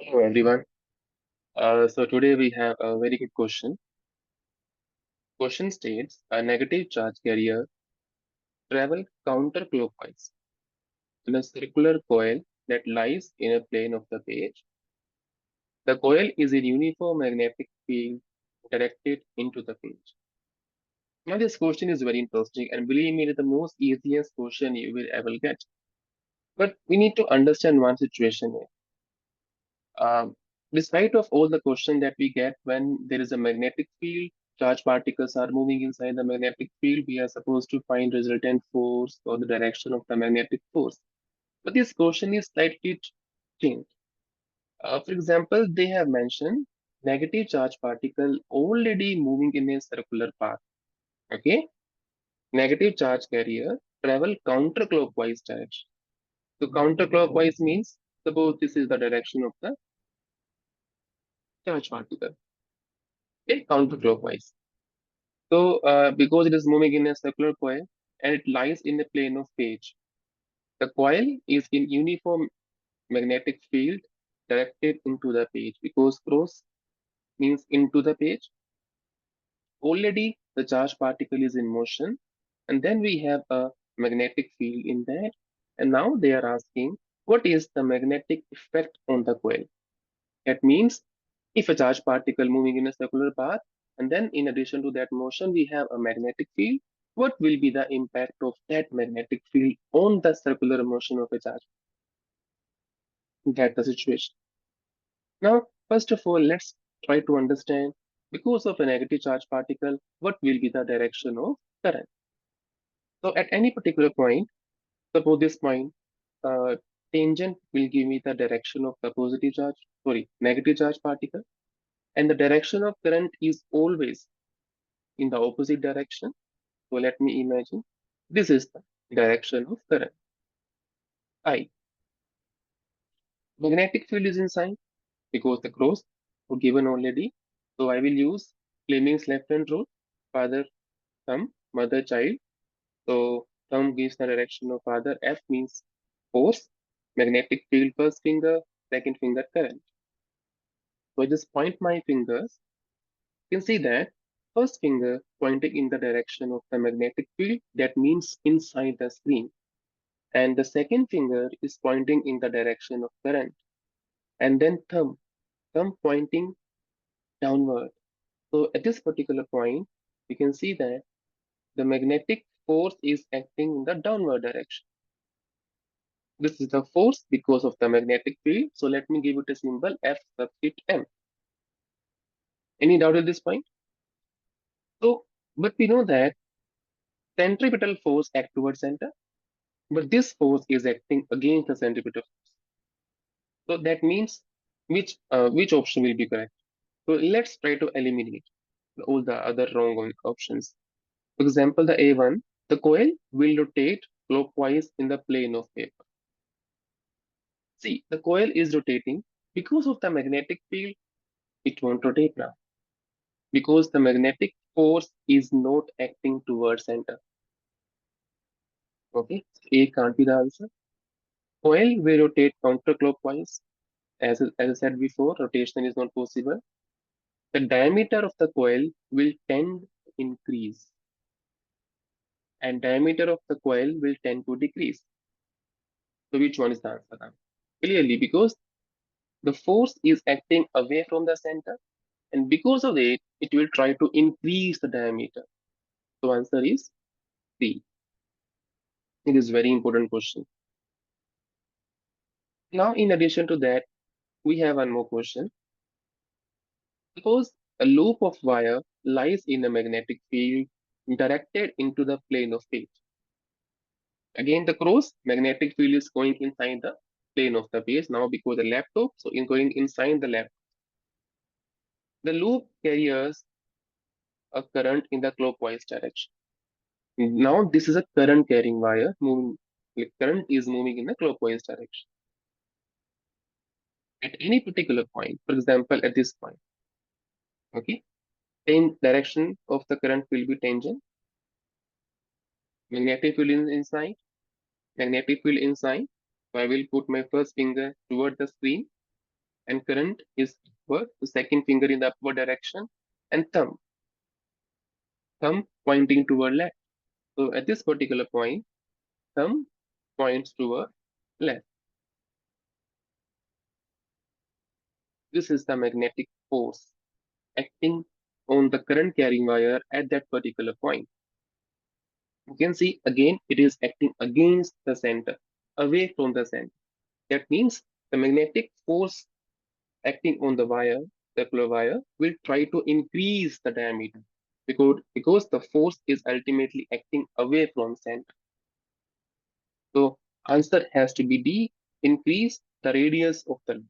Hello everyone. So today we have a very good question. Question states a negative charge carrier travel counterclockwise in a circular coil that lies in a plane of the page. The coil is in uniform magnetic field directed into the page. Now this question is very interesting and believe me, it is the most easiest question you will ever get. But we need to understand one situation here. Um, Despite of all the question that we get when there is a magnetic field, charged particles are moving inside the magnetic field, we are supposed to find resultant force or the direction of the magnetic force. But this question is slightly changed. For example, they have mentioned negative charge particle already moving in a circular path. Okay, negative charge carrier travel counterclockwise direction. So counterclockwise means suppose this is the direction of the charge particle. Okay, counterclockwise. So, because it is moving in a circular coil and it lies in the plane of page, the coil is in uniform magnetic field directed into the page because cross means into the page. Already the charged particle is in motion, and then we have a magnetic field in that. And now they are asking what is the magnetic effect on the coil? That means if a charged particle moving in a circular path, and then in addition to that motion, we have a magnetic field, what will be the impact of that magnetic field on the circular motion of a charge? That's the situation. Now, first of all, let's try to understand because of a negative charge particle, what will be the direction of current? So at any particular point, suppose this point, uh, tangent will give me the direction of the positive charge, sorry, negative charge particle, and the direction of current is always in the opposite direction. So let me imagine this is the direction of current I. Magnetic field is inside because the cross were given already. So I will use Fleming's left hand rule, father, thumb, mother, child. So thumb gives the direction of father, F means force, magnetic field first finger, second finger current. So I just point my fingers. You can see that first finger pointing in the direction of the magnetic field, that means inside the screen. And the second finger is pointing in the direction of current. And then thumb pointing downward. So at this particular point, we can see that the magnetic force is acting in the downward direction. This is the force because of the magnetic field. So let me give it a symbol F subscript M. Any doubt at this point? So, but we know that centripetal force act towards center, but this force is acting against the centripetal force. So that means which option will be correct? So let's try to eliminate all the other wrong options. For example, the A1, the coil will rotate clockwise in the plane of paper. See, the coil is rotating because of the magnetic field, it won't rotate now because the magnetic force is not acting towards center. Okay, A can't be the answer. Coil will rotate counterclockwise. As I said before, rotation is not possible. The diameter of the coil will tend to increase and diameter of the coil will tend to decrease. So which one is the answer now? Clearly, because the force is acting away from the center, and because of it, it will try to increase the diameter. So answer is C. It is very important question. Now, in addition to that, we have one more question. Suppose a loop of wire lies in a magnetic field directed into the plane of page. Again, the cross magnetic field is going inside the plane of the page now because the laptop, so in going inside the laptop. The loop carries a current in the clockwise direction. Now this is a current carrying wire moving, like current is moving in the clockwise direction. At any particular point, for example, at this point, okay, direction of the current will be tangent, magnetic field is inside, magnetic field inside. So I will put my first finger toward the screen and current is upward, the second finger in the upward direction, and thumb pointing toward left. So at this particular point, thumb points toward left. This is the magnetic force acting on the current carrying wire at that particular point. You can see again it is acting against the center, away from the center. That means the magnetic force acting on the wire, circular wire, will try to increase the diameter because the force is ultimately acting away from center. So answer has to be D, increase the radius of the loop.